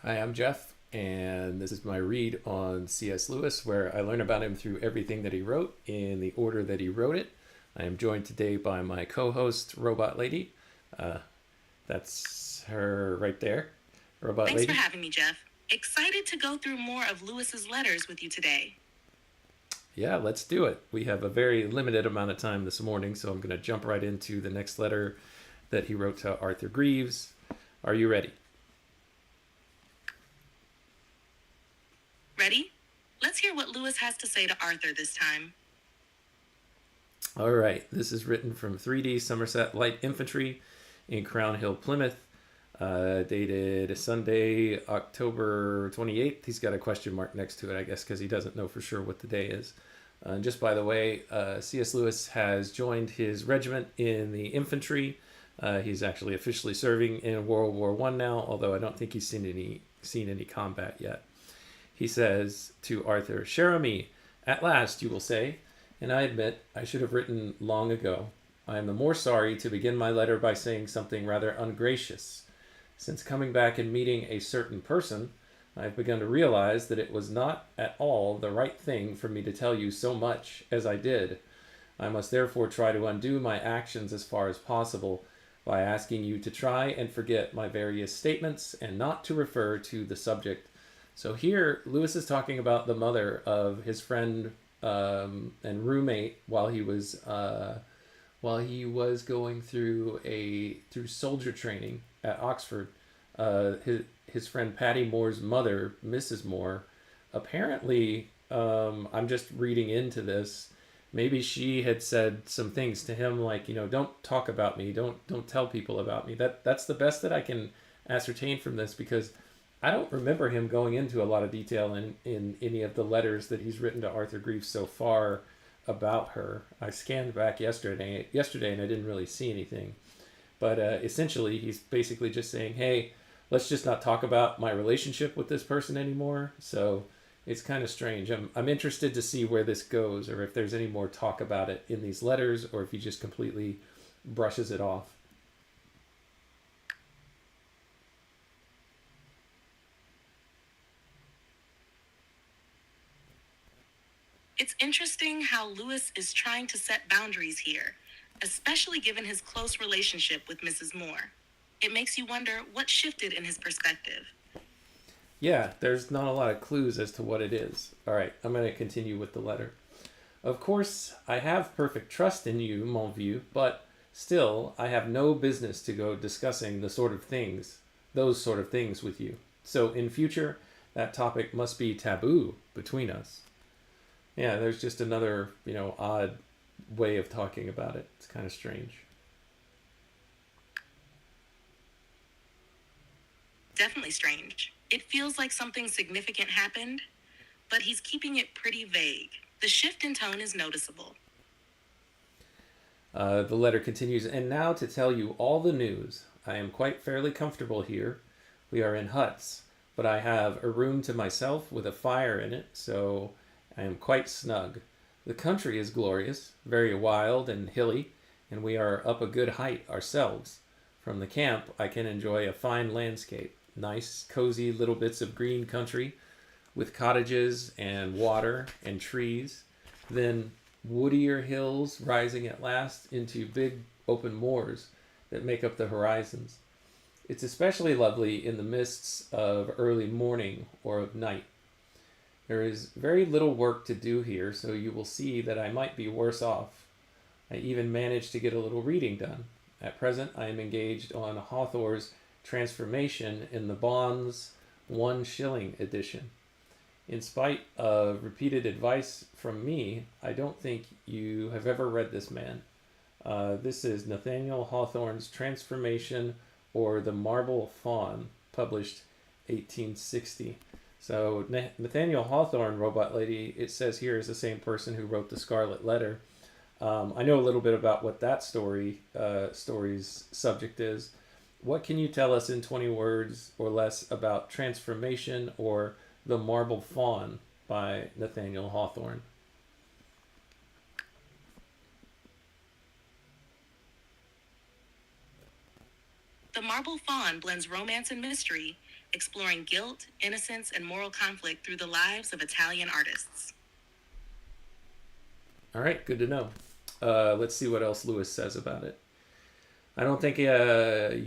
Hi, I'm Jeff, and this is my read on C.S. Lewis, where I learn about him through everything that he wrote in the order that he wrote it. I am joined today by my co-host, Robot Lady. That's her right there, Robot Thanks Lady. for having me, Jeff. Excited to go through more of Lewis's letters with you today. Yeah, let's do it. We have a very limited amount of time this morning, so I'm going to jump right into the next letter that he wrote to Arthur Greaves. Are you ready? Ready? Let's hear what Lewis has to say to Arthur this time. All right, this is written from 3D Somerset Light Infantry in Crown Hill, Plymouth, dated Sunday, October 28th. He's got a question mark next to it, I guess, because he doesn't know for sure what the day is. And just by the way, C.S. Lewis has joined his regiment in the infantry. He's actually officially serving in World War I now, although I don't think he's seen any combat yet. He says to Arthur, "Cher ami, at last, you will say, and I admit I should have written long ago. I am the more sorry to begin my letter by saying something rather ungracious. Since coming back and meeting a certain person, I have begun to realize that it was not at all the right thing for me to tell you so much as I did. I must therefore try to undo my actions as far as possible by asking you to try and forget my various statements and not to refer to the subject." So here, Lewis is talking about the mother of his friend and roommate while he was going through soldier training at Oxford. His friend Patty Moore's mother, Mrs. Moore, apparently, I'm just reading into this, maybe she had said some things to him like, don't talk about me, don't tell people about me. That's the best that I can ascertain from this, because I don't remember him going into a lot of detail in any of the letters that he's written to Arthur Grief so far about her. I scanned back yesterday and I didn't really see anything. But essentially, he's basically just saying, hey, let's just not talk about my relationship with this person anymore. So it's kind of strange. I'm interested to see where this goes, or if there's any more talk about it in these letters, or if he just completely brushes it off. It's interesting how Lewis is trying to set boundaries here, especially given his close relationship with Mrs. Moore. It makes you wonder what shifted in his perspective. Yeah, there's not a lot of clues as to what it is. All right, I'm going to continue with the letter. Of course, I have perfect trust in you, mon vieux, but still, I have no business to go discussing those sort of things with you. So in future, that topic must be taboo between us. Yeah, there's just another, odd way of talking about it. It's kind of strange. Definitely strange. It feels like something significant happened, but he's keeping it pretty vague. The shift in tone is noticeable. The letter continues, and now to tell you all the news. I am quite fairly comfortable here. We are in huts, but I have a room to myself with a fire in it, so I am quite snug. The country is glorious, very wild and hilly, and we are up a good height ourselves. From the camp, I can enjoy a fine landscape, nice, cozy little bits of green country with cottages and water and trees, then woodier hills rising at last into big open moors that make up the horizons. It's especially lovely in the mists of early morning or of night. There is very little work to do here, so you will see that I might be worse off. I even managed to get a little reading done. At present, I am engaged on Hawthorne's Transformation in the Bond's 1 shilling edition. In spite of repeated advice from me, I don't think you have ever read this man. This is Nathaniel Hawthorne's Transformation, or The Marble Faun, published 1860. So Nathaniel Hawthorne, Robot Lady, it says here is the same person who wrote The Scarlet Letter. I know a little bit about what that story's subject is. What can you tell us in 20 words or less about Transformation, or The Marble Faun by Nathaniel Hawthorne? The Marble Faun blends romance and mystery, exploring guilt, innocence, and moral conflict through the lives of Italian artists. All right, good to know. Let's see what else Lewis says about it. I don't think you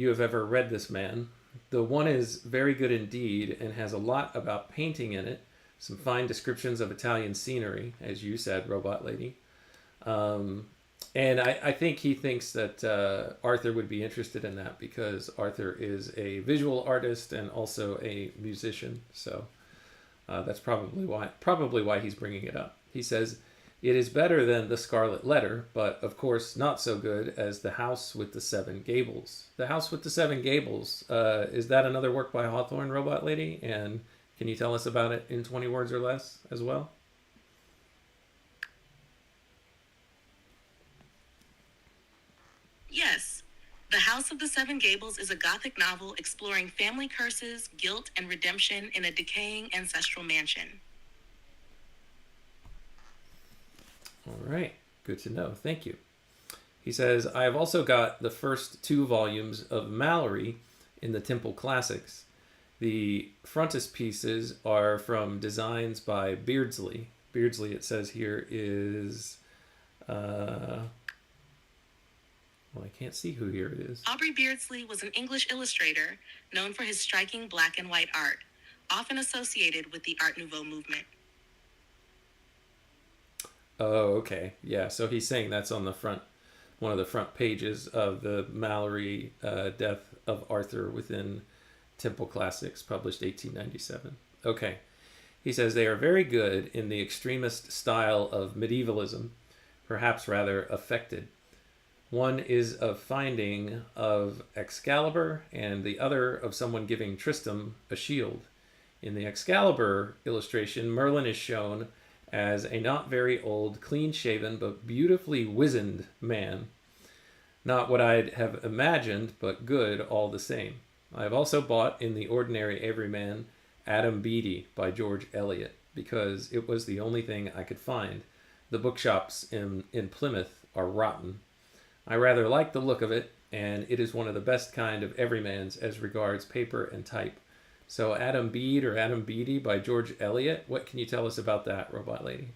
have ever read this man. The one is very good indeed and has a lot about painting in it, some fine descriptions of Italian scenery, as you said, Robot Lady. And I think he thinks that Arthur would be interested in that, because Arthur is a visual artist and also a musician. So that's probably why he's bringing it up. He says, it is better than The Scarlet Letter, but of course not so good as The House with the Seven Gables. The House with the Seven Gables, is that another work by Hawthorne, Robot Lady? And can you tell us about it in 20 words or less as well? Yes, The House of the Seven Gables is a Gothic novel exploring family curses, guilt, and redemption in a decaying ancestral mansion. All right, good to know. Thank you. He says, I have also got the first 2 volumes of Mallory in the Temple Classics. The frontispieces are from designs by Beardsley. Beardsley, it says here, is... well, I can't see who here it is. Aubrey Beardsley was an English illustrator known for his striking black and white art, often associated with the Art Nouveau movement. Oh, okay. Yeah, so he's saying that's on the front, one of the front pages of the Mallory Death of Arthur within Temple Classics, published 1897. Okay. He says they are very good in the extremist style of medievalism, perhaps rather affected. One is of finding of Excalibur, and the other of someone giving Tristram a shield. In the Excalibur illustration, Merlin is shown as a not very old, clean shaven, but beautifully wizened man. Not what I'd have imagined, but good all the same. I have also bought in The Ordinary Everyman Adam Beatty by George Eliot because it was the only thing I could find. The bookshops in Plymouth are rotten. I rather like the look of it, and it is one of the best kind of everymans as regards paper and type. So Adam Bede or Adam Beatty by George Eliot, what can you tell us about that, Robot Lady?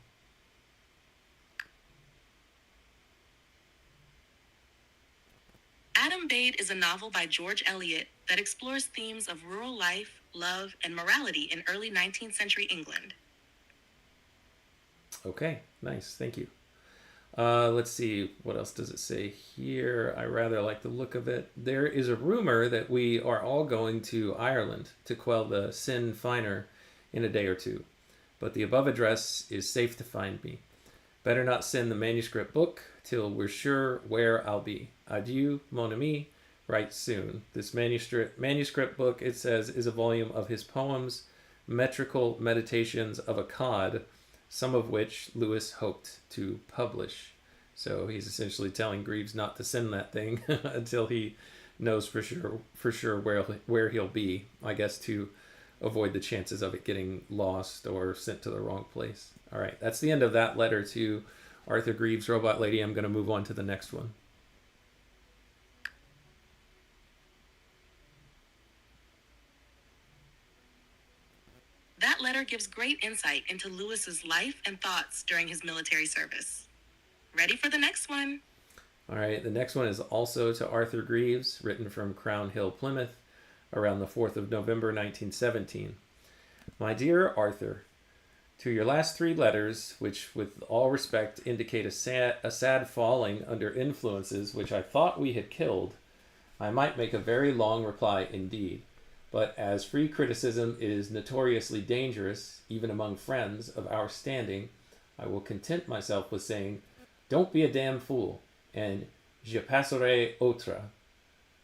Adam Bede is a novel by George Eliot that explores themes of rural life, love, and morality in early 19th century England. Okay, nice, thank you. Let's see, what else does it say here? I rather like the look of it. There is a rumor that we are all going to Ireland to quell the Sinn Feiner in a day or two, but the above address is safe to find me. Better not send the manuscript book till we're sure where I'll be. Adieu, mon ami. Write soon. This manuscript book, it says, is a volume of his poems, Metrical Meditations of a Cod, some of which Lewis hoped to publish. So he's essentially telling Greaves not to send that thing until he knows for sure where he'll be, I guess, to avoid the chances of it getting lost or sent to the wrong place. All right, that's the end of that letter to Arthur Greaves, Robot Lady. I'm going to move on to the next one. That letter gives great insight into Lewis's life and thoughts during his military service. Ready for the next one? All right, the next one is also to Arthur Greaves, written from Crown Hill, Plymouth, around the 4th of November, 1917. My dear Arthur, to your last 3 letters, which with all respect indicate a sad falling under influences which I thought we had killed, I might make a very long reply indeed. But as free criticism is notoriously dangerous, even among friends of our standing, I will content myself with saying, don't be a damn fool, and je passerai autre.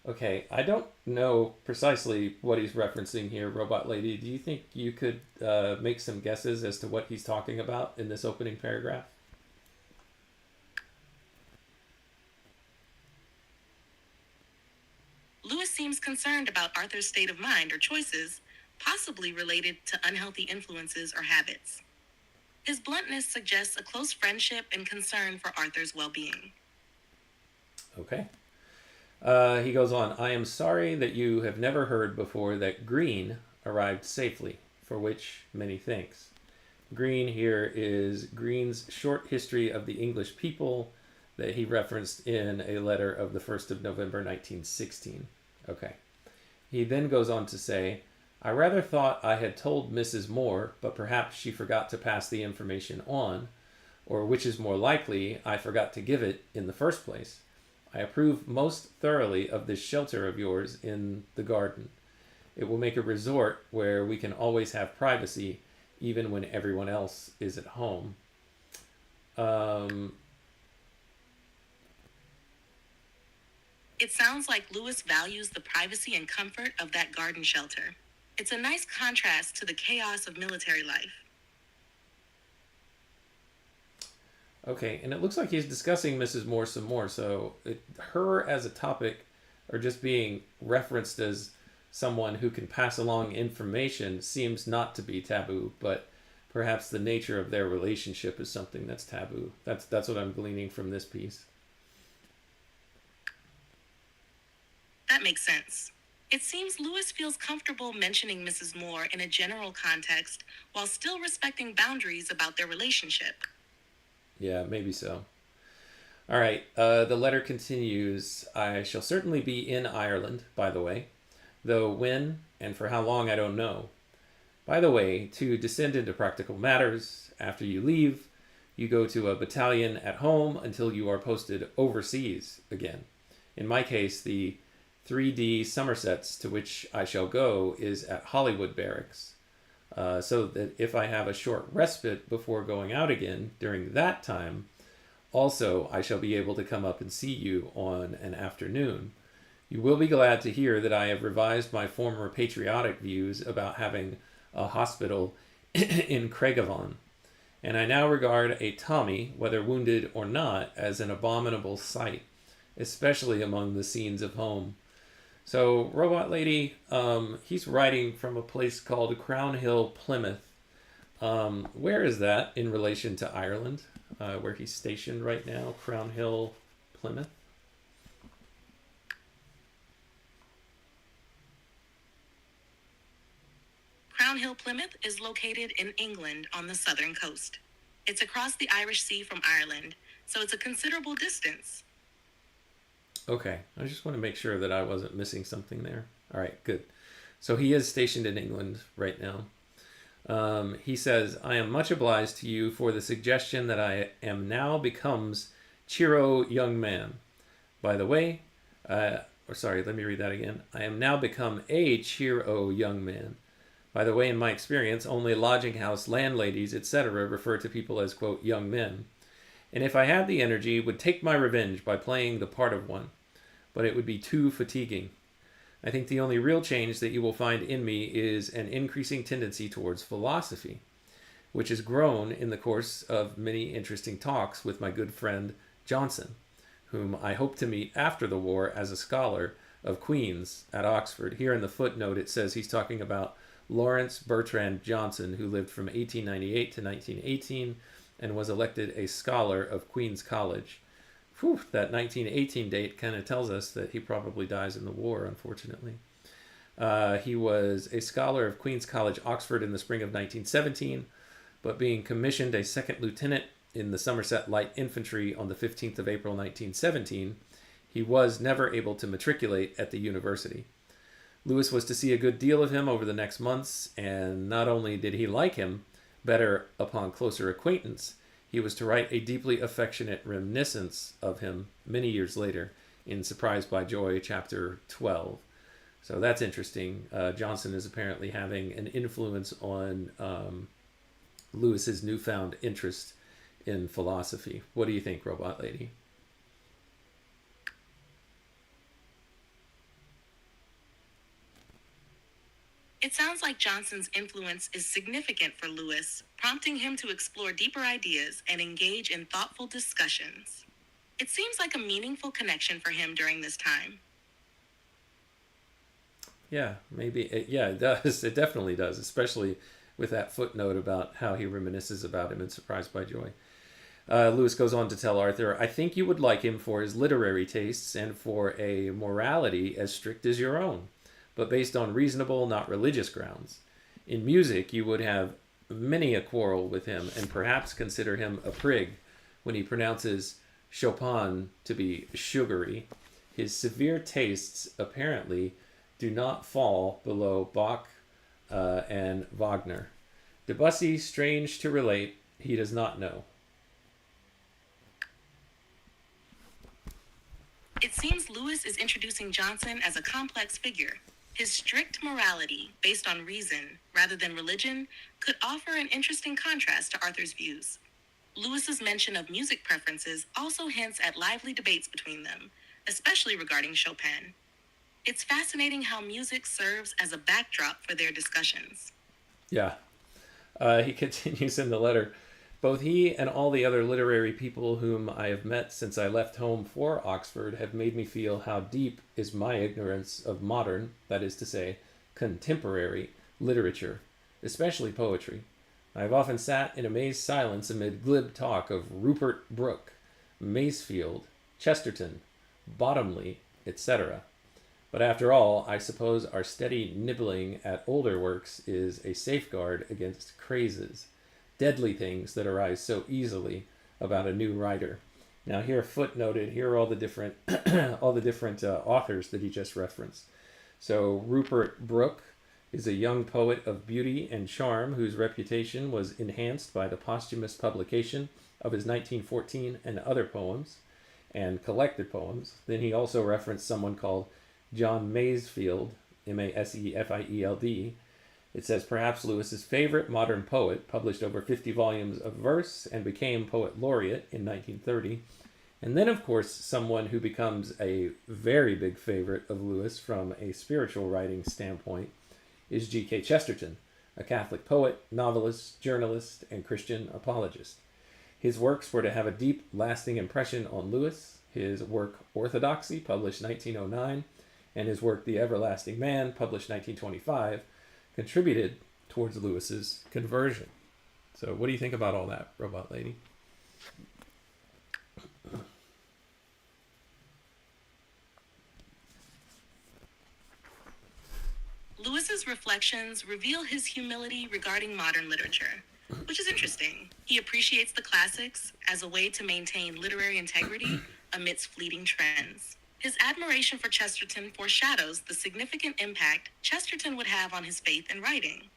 Okay, I don't know precisely what he's referencing here, Robot Lady. Do you think you could make some guesses as to what he's talking about in this opening paragraph? Lewis seems concerned about Arthur's state of mind or choices, possibly related to unhealthy influences or habits. His bluntness suggests a close friendship and concern for Arthur's well-being. Okay. He goes on, I am sorry that you have never heard before that Green arrived safely, for which many thanks. Green here is Green's short history of the English people that he referenced in a letter of the 1st of November 1916. Okay. He then goes on to say, I rather thought I had told Mrs. Moore, but perhaps she forgot to pass the information on, or which is more likely, I forgot to give it in the first place. I approve most thoroughly of this shelter of yours in the garden. It will make a resort where we can always have privacy, even when everyone else is at home. It sounds like Lewis values the privacy and comfort of that garden shelter. It's a nice contrast to the chaos of military life. Okay, and it looks like he's discussing Mrs. Moore some more, so her as a topic, or just being referenced as someone who can pass along information, seems not to be taboo, but perhaps the nature of their relationship is something that's taboo. That's what I'm gleaning from this piece. That makes sense. It seems Lewis feels comfortable mentioning Mrs. Moore in a general context while still respecting boundaries about their relationship. Yeah, maybe so. All right, the letter continues. I shall certainly be in Ireland, by the way, though when and for how long I don't know. By the way, to descend into practical matters, after you leave, you go to a battalion at home until you are posted overseas again. In my case, the 3D Somersets to which I shall go is at Hollywood Barracks, so that if I have a short respite before going out again during that time, Also, I shall be able to come up and see you on an afternoon. You will be glad to hear that I have revised my former patriotic views about having a hospital in Craigavon, and I now regard a Tommy, whether wounded or not, as an abominable sight, especially among the scenes of home. So, Robot Lady, he's writing from a place called Crown Hill, Plymouth. Where is that in relation to Ireland, where he's stationed right now? Crown Hill, Plymouth? Crown Hill, Plymouth is located in England on the southern coast. It's across the Irish Sea from Ireland, so it's a considerable distance. Okay, I just want to make sure that I wasn't missing something there. All right, good. So he is stationed in England right now. He says, I am much obliged to you for the suggestion that I am now becomes Chiro young man. By the way, let me read that again. I am now become a Chiro young man. By the way, in my experience, only lodging house landladies, etc., refer to people as, quote, young men. And if I had the energy, would take my revenge by playing the part of one. But it would be too fatiguing. I think the only real change that you will find in me is an increasing tendency towards philosophy, which has grown in the course of many interesting talks with my good friend Johnson, whom I hope to meet after the war as a scholar of Queen's at Oxford. Here in the footnote it says he's talking about Lawrence Bertrand Johnson, who lived from 1898 to 1918 and was elected a scholar of Queen's College. Whew, that 1918 date kind of tells us that he probably dies in the war, unfortunately. He was a scholar of Queen's College, Oxford, in the spring of 1917, but being commissioned a second lieutenant in the Somerset Light Infantry on the 15th of April 1917, he was never able to matriculate at the university. Lewis was to see a good deal of him over the next months, and not only did he like him better upon closer acquaintance, he was to write a deeply affectionate reminiscence of him many years later in Surprised by Joy, chapter 12. So that's interesting. Johnson is apparently having an influence on Lewis's newfound interest in philosophy. What do you think, Robot Lady? It sounds like Johnson's influence is significant for Lewis, prompting him to explore deeper ideas and engage in thoughtful discussions. It seems like a meaningful connection for him during this time. Yeah, maybe. It does. It definitely does, especially with that footnote about how he reminisces about him in Surprised by Joy. Lewis goes on to tell Arthur, I think you would like him for his literary tastes and for a morality as strict as your own, but based on reasonable, not religious grounds. In music, you would have many a quarrel with him and perhaps consider him a prig when he pronounces Chopin to be sugary. His severe tastes, apparently, do not fall below Bach and Wagner. Debussy, strange to relate, he does not know. It seems Lewis is introducing Johnson as a complex figure. His strict morality, based on reason rather than religion, could offer an interesting contrast to Arthur's views. Lewis's mention of music preferences also hints at lively debates between them, especially regarding Chopin. It's fascinating how music serves as a backdrop for their discussions. Yeah. He continues in the letter. Both he and all the other literary people whom I have met since I left home for Oxford have made me feel how deep is my ignorance of modern, that is to say, contemporary, literature, especially poetry. I have often sat in amazed silence amid glib talk of Rupert Brooke, Masefield, Chesterton, Bottomley, etc. But after all, I suppose our steady nibbling at older works is a safeguard against crazes, deadly things that arise so easily about a new writer. Now here footnoted, here are all the different authors that he just referenced. So Rupert Brooke is a young poet of beauty and charm whose reputation was enhanced by the posthumous publication of his 1914 and other poems and collected poems. Then he also referenced someone called John Masefield, Masefield, It says perhaps Lewis's favorite modern poet, published over 50 volumes of verse and became poet laureate in 1930. And then, of course, someone who becomes a very big favorite of Lewis from a spiritual writing standpoint is G.K. Chesterton, a Catholic poet, novelist, journalist, and Christian apologist. His works were to have a deep, lasting impression on Lewis. His work Orthodoxy, published 1909, and his work The Everlasting Man, published 1925, contributed towards Lewis's conversion. So what do you think about all that, Robot Lady? Lewis's reflections reveal his humility regarding modern literature, which is interesting. He appreciates the classics as a way to maintain literary integrity amidst fleeting trends. His admiration for Chesterton foreshadows the significant impact Chesterton would have on his faith and writing.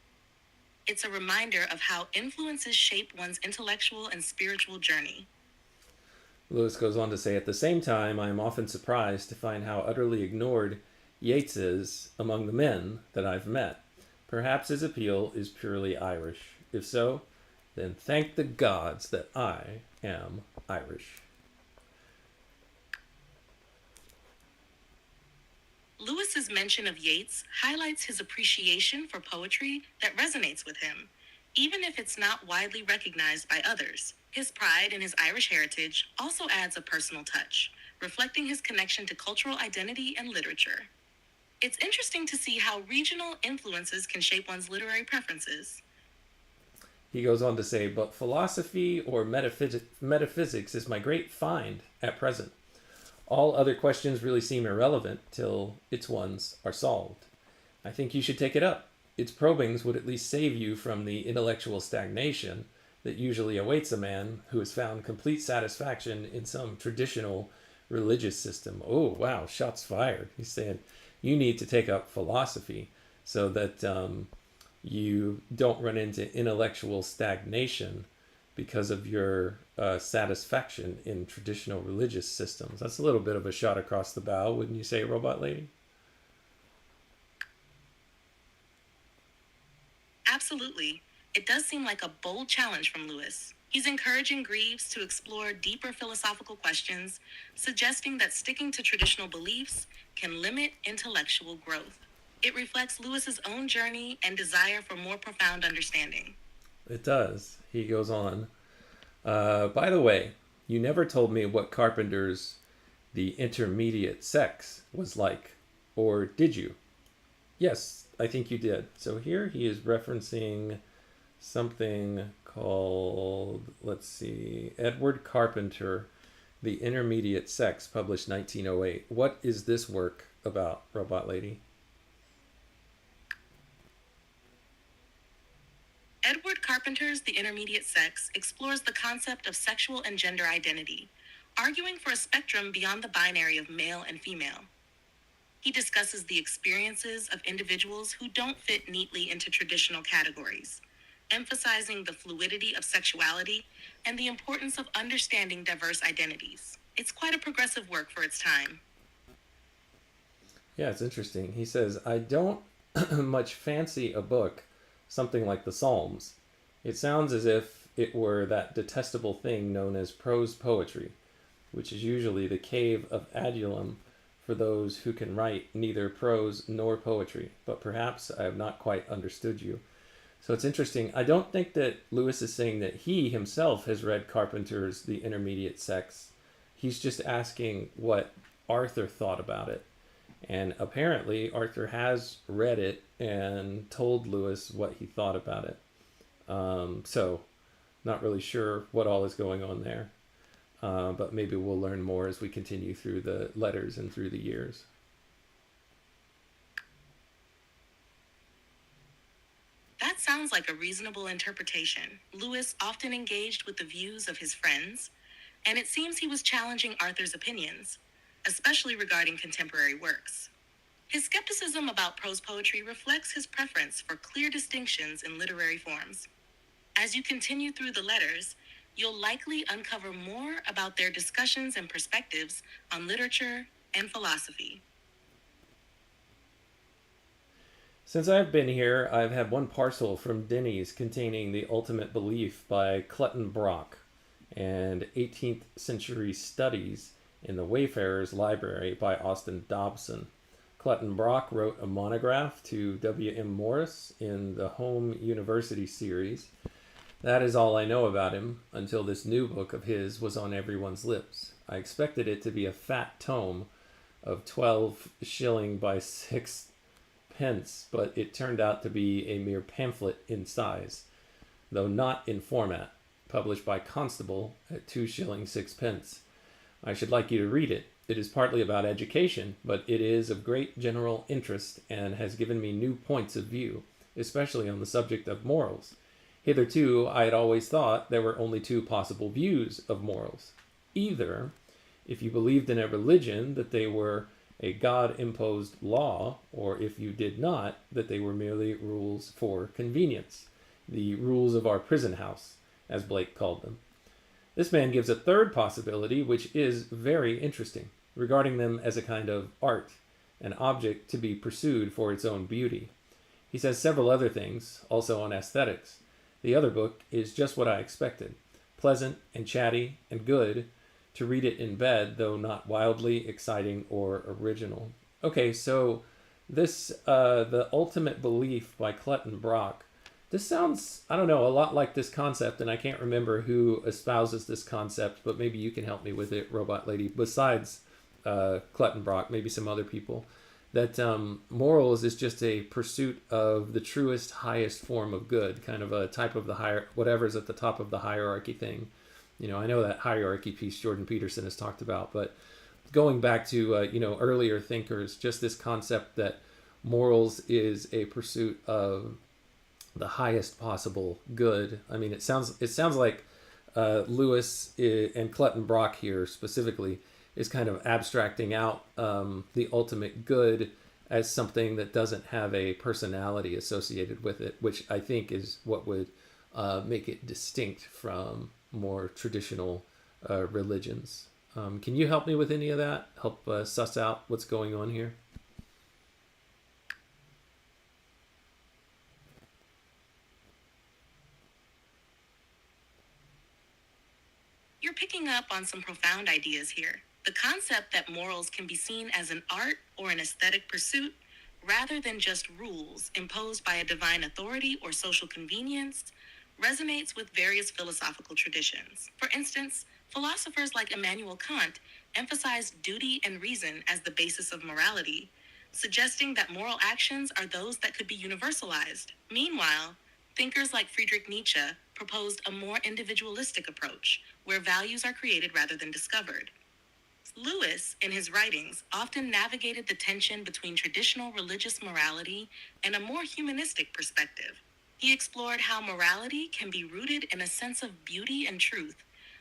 It's a reminder of how influences shape one's intellectual and spiritual journey. Lewis goes on to say, at the same time, I am often surprised to find how utterly ignored Yeats is among the men that I've met. Perhaps his appeal is purely Irish. If so, then thank the gods that I am Irish. Lewis's mention of Yeats highlights his appreciation for poetry that resonates with him, even if it's not widely recognized by others. His pride in his Irish heritage also adds a personal touch, reflecting his connection to cultural identity and literature. It's interesting to see how regional influences can shape one's literary preferences. He goes on to say, but philosophy or metaphysics is my great find at present. All other questions really seem irrelevant till its ones are solved. I think you should take it up. Its probings would at least save you from the intellectual stagnation that usually awaits a man who has found complete satisfaction in some traditional religious system. Oh, wow, shots fired. He's saying you need to take up philosophy so that you don't run into intellectual stagnation because of your satisfaction in traditional religious systems. That's a little bit of a shot across the bow, wouldn't you say, Robot Lady? Absolutely. It does seem like a bold challenge from Lewis. He's encouraging Greaves to explore deeper philosophical questions, suggesting that sticking to traditional beliefs can limit intellectual growth. It reflects Lewis's own journey and desire for more profound understanding. It does. He goes on. By the way, you never told me what Carpenter's The Intermediate Sex was like. Or did you? Yes, I think you did. So here he is referencing something called, let's see, Edward Carpenter, The Intermediate Sex, published 1908. What is this work about, Robot Lady? Edward Carpenter's The Intermediate Sex explores the concept of sexual and gender identity, arguing for a spectrum beyond the binary of male and female. He discusses the experiences of individuals who don't fit neatly into traditional categories, emphasizing the fluidity of sexuality and the importance of understanding diverse identities. It's quite a progressive work for its time. Yeah, it's interesting. He says, I don't much fancy a book, something like the Psalms. It sounds as if it were that detestable thing known as prose poetry, which is usually the cave of Adullam for those who can write neither prose nor poetry. But perhaps I have not quite understood you. So it's interesting. I don't think that Lewis is saying that he himself has read Carpenter's The Intermediate Sex. He's just asking what Arthur thought about it. And apparently Arthur has read it and told Lewis what he thought about it. So not really sure what all is going on there. But maybe we'll learn more as we continue through the letters and through the years. That sounds like a reasonable interpretation. Lewis often engaged with the views of his friends, and it seems he was challenging Arthur's opinions, especially regarding contemporary works. His skepticism about prose poetry reflects his preference for clear distinctions in literary forms. As you continue through the letters, you'll likely uncover more about their discussions and perspectives on literature and philosophy. Since I've been here, I've had one parcel from Denny's containing The Ultimate Belief by Clutton Brock and 18th Century Studies in the Wayfarer's Library by Austin Dobson. Clutton Brock wrote a monograph to W.M. Morris in the Home University series. That is all I know about him until this new book of his was on everyone's lips. I expected it to be a fat tome of 12 shilling by 6 pence, but it turned out to be a mere pamphlet in size, though not in format, published by Constable at 2 shillings 6 pence. I should like you to read it. It is partly about education, but it is of great general interest and has given me new points of view, especially on the subject of morals. Hitherto, I had always thought there were only two possible views of morals. Either, if you believed in a religion, that they were a God-imposed law, or if you did not, that they were merely rules for convenience, the rules of our prison house, as Blake called them. This man gives a third possibility, which is very interesting, regarding them as a kind of art, an object to be pursued for its own beauty. He says several other things, also on aesthetics. The other book is just what I expected, pleasant and chatty and good, to read it in bed, though not wildly exciting or original. Okay, so this, The Ultimate Belief by Clutton Brock, this sounds, I don't know, a lot like this concept, and I can't remember who espouses this concept, but maybe you can help me with it, Robot Lady, besides Clutton Brock, maybe some other people, that morals is just a pursuit of the truest, highest form of good, kind of a type of the higher, whatever's at the top of the hierarchy thing. You know, I know that hierarchy piece Jordan Peterson has talked about, but going back to, earlier thinkers, just this concept that morals is a pursuit of the highest possible good. I mean, it sounds like Lewis and Clutton Brock here specifically is kind of abstracting out the ultimate good as something that doesn't have a personality associated with it, which I think is what would make it distinct from more traditional religions. Can you help me with any of that? Help suss out what's going on here? You're picking up on some profound ideas here. The concept that morals can be seen as an art or an aesthetic pursuit rather than just rules imposed by a divine authority or social convenience resonates with various philosophical traditions. For instance, philosophers like Immanuel Kant emphasized duty and reason as the basis of morality, suggesting that moral actions are those that could be universalized. Meanwhile, thinkers like Friedrich Nietzsche proposed a more individualistic approach, where values are created rather than discovered. Lewis, in his writings, often navigated the tension between traditional religious morality and a more humanistic perspective. He explored how morality can be rooted in a sense of beauty and truth,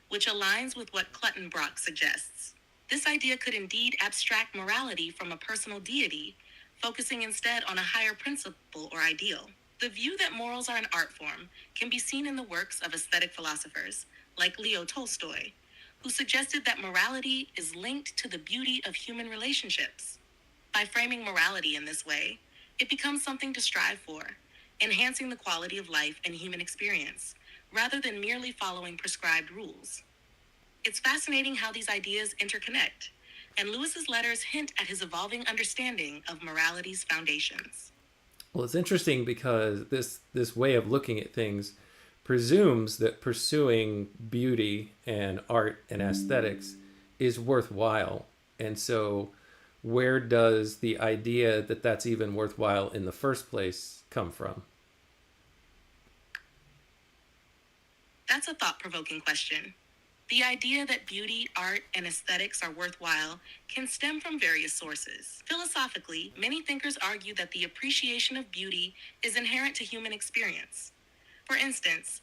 which aligns with what Clutton Brock suggests. This idea could indeed abstract morality from a personal deity, focusing instead on a higher principle or ideal. The view that morals are an art form can be seen in the works of aesthetic philosophers, like Leo Tolstoy, who suggested that morality is linked to the beauty of human relationships. By framing morality in this way, it becomes something to strive for, enhancing the quality of life and human experience, rather than merely following prescribed rules. It's fascinating how these ideas interconnect, and Lewis's letters hint at his evolving understanding of morality's foundations. Well, it's interesting because this way of looking at things presumes that pursuing beauty and art and aesthetics is worthwhile. And so where does the idea that that's even worthwhile in the first place come from? That's a thought-provoking question. The idea that beauty, art, and aesthetics are worthwhile can stem from various sources. Philosophically, many thinkers argue that the appreciation of beauty is inherent to human experience. For instance,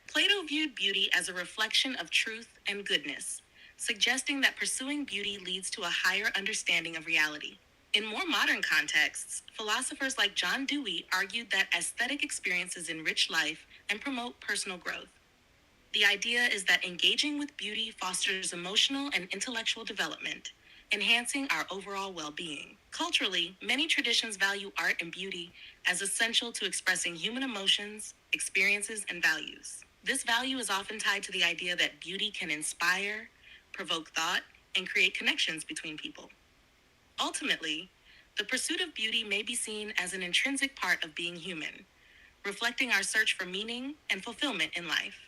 Plato viewed beauty as a reflection of truth and goodness, suggesting that pursuing beauty leads to a higher understanding of reality. In more modern contexts, philosophers like John Dewey argued that aesthetic experiences enrich life and promote personal growth. The idea is that engaging with beauty fosters emotional and intellectual development, enhancing our overall well-being. Culturally, many traditions value art and beauty as essential to expressing human emotions, experiences, and values. This value is often tied to the idea that beauty can inspire, provoke thought, and create connections between people. Ultimately, the pursuit of beauty may be seen as an intrinsic part of being human, reflecting our search for meaning and fulfillment in life.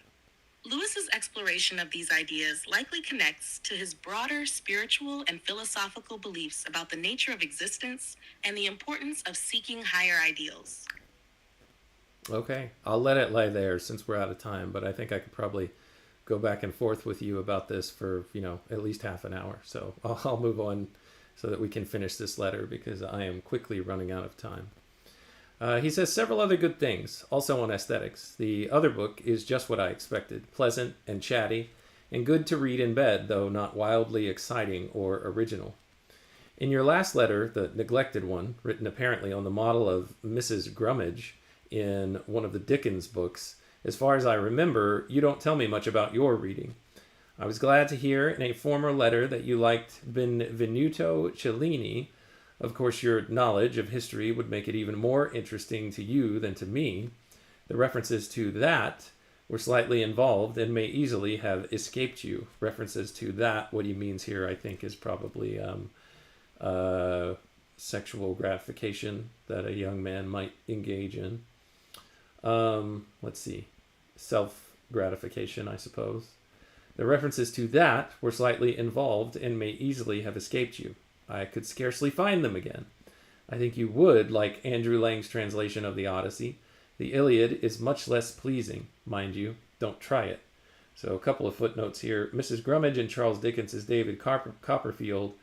Lewis's exploration of these ideas likely connects to his broader spiritual and philosophical beliefs about the nature of existence and the importance of seeking higher ideals. Okay, I'll let it lay there since we're out of time, but I think I could probably go back and forth with you about this for, at least half an hour. So I'll move on so that we can finish this letter because I am quickly running out of time. He says several other good things, also on aesthetics. The other book is just what I expected, pleasant and chatty, and good to read in bed, though not wildly exciting or original. In your last letter, the neglected one, written apparently on the model of Mrs. Grummage in one of the Dickens books, as far as I remember, you don't tell me much about your reading. I was glad to hear in a former letter that you liked Benvenuto Cellini. Of course, your knowledge of history would make it even more interesting to you than to me. The references to that were slightly involved and may easily have escaped you. References to that, what he means here, I think, is probably sexual gratification that a young man might engage in. Let's see. Self-gratification, I suppose. The references to that were slightly involved and may easily have escaped you. I could scarcely find them again. I think you would like Andrew Lang's translation of the Odyssey. The Iliad is much less pleasing, mind you. Don't try it. So a couple of footnotes here. Mrs. Grummage in Charles Dickens' David Copperfield,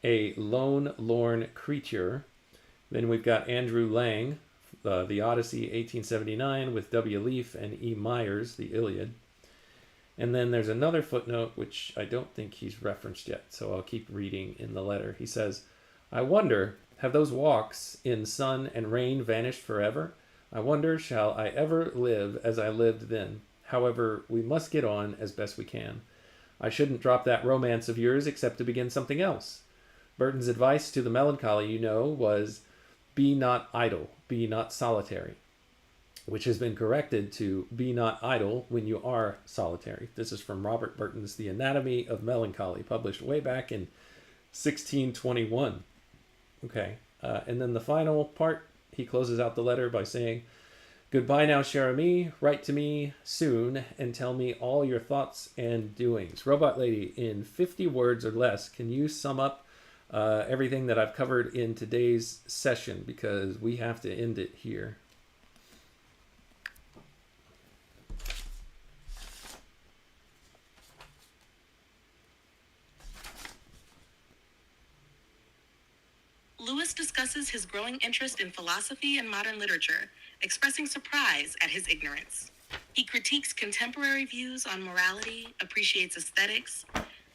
a lone, lorn creature. Then we've got Andrew Lang, the Odyssey, 1879, with W. Leaf and E. Myers, the Iliad. And then there's another footnote, which I don't think he's referenced yet, so I'll keep reading in the letter. He says, I wonder, have those walks in sun and rain vanished forever? I wonder, shall I ever live as I lived then? However, we must get on as best we can. I shouldn't drop that romance of yours except to begin something else. Burton's advice to the melancholy, was, be not idle, be not solitary, which has been corrected to be not idle when you are solitary. This is from Robert Burton's The Anatomy of Melancholy, published way back in 1621. Okay, and then the final part, he closes out the letter by saying, goodbye now, cher ami. Write to me soon and tell me all your thoughts and doings. Robot Lady, in 50 words or less, can you sum up everything that I've covered in today's session? Because we have to end it here. Lewis discusses his growing interest in philosophy and modern literature, expressing surprise at his ignorance. He critiques contemporary views on morality, appreciates aesthetics,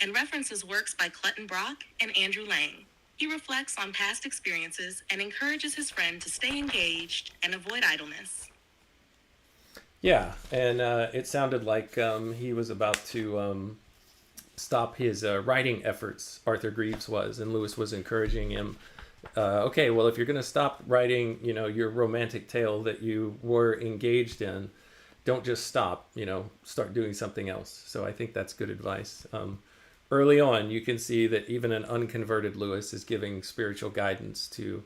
and references works by Clutton Brock and Andrew Lang. He reflects on past experiences and encourages his friend to stay engaged and avoid idleness. Yeah, and it sounded like he was about to stop his writing efforts, Arthur Greaves was, and Lewis was encouraging him. Okay, well, if you're going to stop writing, your romantic tale that you were engaged in, don't just stop, start doing something else. So I think that's good advice. Early on, you can see that even an unconverted Lewis is giving spiritual guidance to,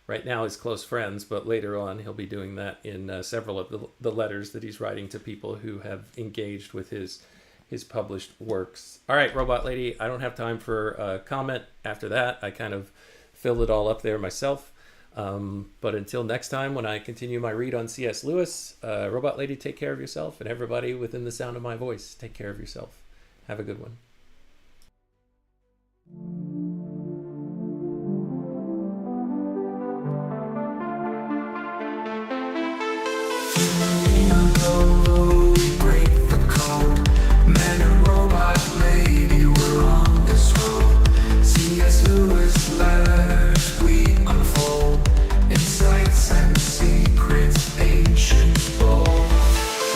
right now, his close friends, but later on, he'll be doing that in several of the letters that he's writing to people who have engaged with his published works. All right, Robot Lady, I don't have time for a comment after that. I kind of filled it all up there myself. But until next time, when I continue my read on C.S. Lewis, Robot Lady, take care of yourself, and everybody within the sound of my voice, take care of yourself. Have a good one.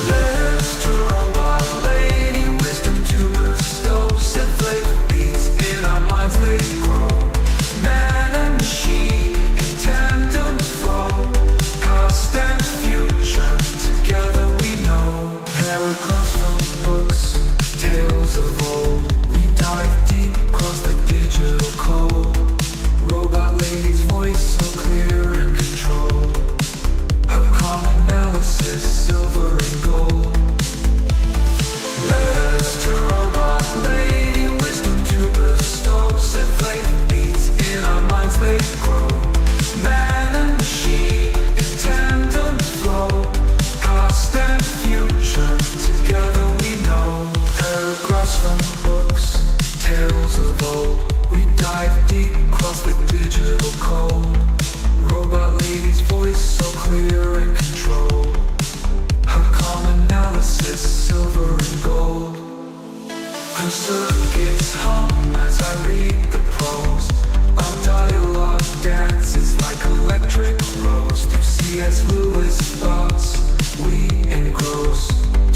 Let's draw my lady wisdom to bestow. bold. We dive deep, cross the digital code. Robot lady's voice so clear and controlled. Her calm analysis, silver and gold. Her circuits hum as I read the prose. Our dialogue dances like electric rose. Through C.S. Lewis thoughts we engross.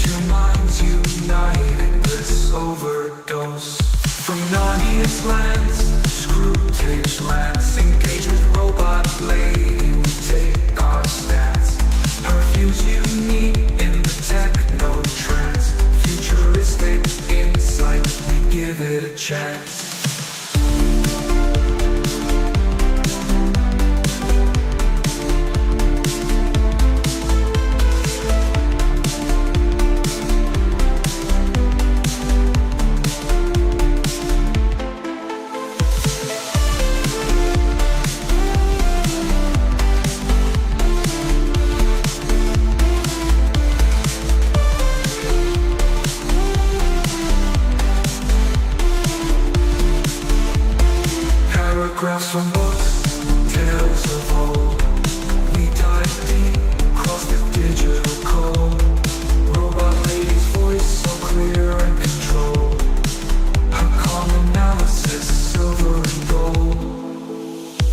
Two minds united, bliss overdose. From Narnia's lands, screw tapes lance. Engage with robot lady, we take our stance. Her views unique in the techno trance. Futuristic insight, we give it a chance. Paragraphs from books, tales of old. We dive deep, cross the digital code. Robot lady's voice so clear and controlled. Her calm analysis, silver and gold.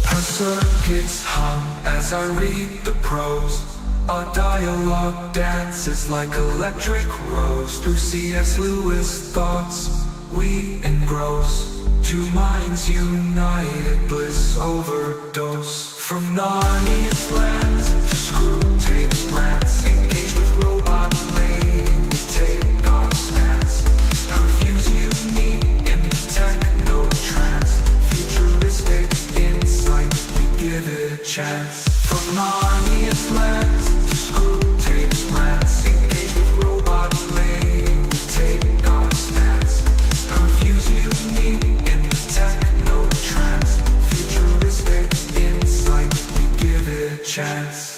Her circuits hum as I read the prose. Our dialogue dances like electric rose. Through C.S. Lewis thoughts we engross. Two minds united, bliss overdose. From Narnia's lands to screw tapes plants. Engage with robot lady, we take our stance. Her views unique in the techno trance. Futuristic insight, we give it a chance. From Narnia's lands to screw tapes plants. Engage with robot lady, we take our stance. Her views unique in the techno trance. Futuristic insight, we give it a chance.